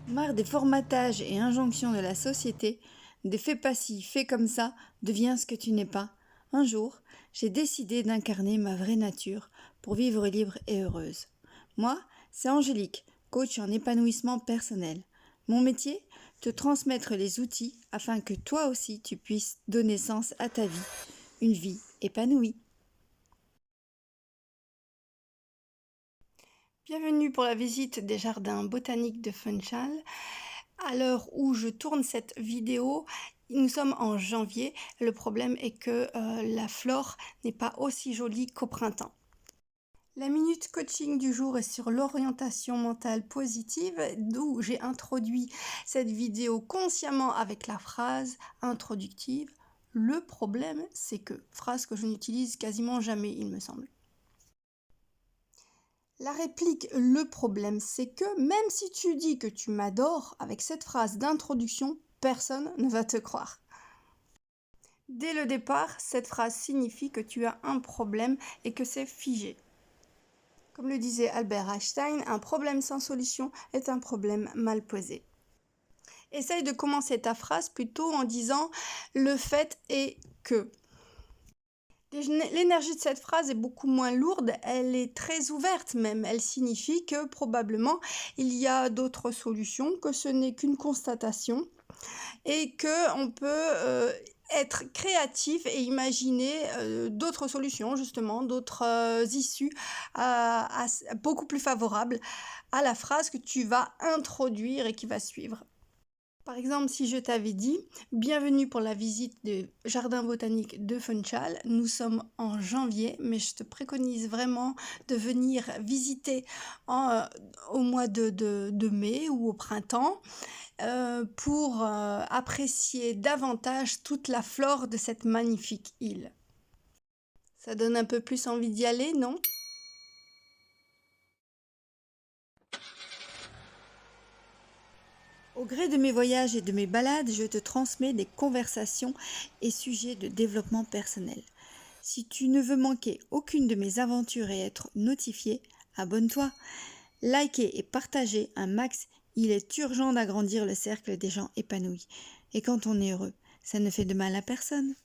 Marre des formatages et injonctions de la société, des fais pas ci, fais comme ça, deviens ce que tu n'es pas. Un jour, j'ai décidé d'incarner ma vraie nature pour vivre libre et heureuse. Moi, c'est Angélique, coach en épanouissement personnel. Mon métier, te transmettre les outils afin que toi aussi tu puisses donner sens à ta vie, une vie épanouie. Bienvenue pour la visite des jardins botaniques de Funchal. À l'heure où je tourne cette vidéo, nous sommes en janvier. Le problème est que la flore n'est pas aussi jolie qu'au printemps. La minute coaching du jour est sur l'orientation mentale positive, d'où j'ai introduit cette vidéo consciemment avec la phrase introductive. Le problème, c'est que, phrase que je n'utilise quasiment jamais, il me semble. La réplique "le problème, c'est que", même si tu dis que tu m'adores, avec cette phrase d'introduction, personne ne va te croire. Dès le départ, cette phrase signifie que tu as un problème et que c'est figé. Comme le disait Albert Einstein, un problème sans solution est un problème mal posé. Essaye de commencer ta phrase plutôt en disant "le fait est que". L'énergie de cette phrase est beaucoup moins lourde, elle est très ouverte même. Elle signifie que probablement il y a d'autres solutions, que ce n'est qu'une constatation et qu'on peut être créatif et imaginer d'autres solutions, justement, d'autres issues beaucoup plus favorables à la phrase que tu vas introduire et qui va suivre. Par exemple, si je t'avais dit « Bienvenue pour la visite du jardin botanique de Funchal », nous sommes en janvier, mais je te préconise vraiment de venir visiter au mois de mai ou au printemps pour apprécier davantage toute la flore de cette magnifique île. Ça donne un peu plus envie d'y aller, non ? Au gré de mes voyages et de mes balades, je te transmets des conversations et sujets de développement personnel. Si tu ne veux manquer aucune de mes aventures et être notifié, abonne-toi. Likez et partagez un max, il est urgent d'agrandir le cercle des gens épanouis. Et quand on est heureux, ça ne fait de mal à personne.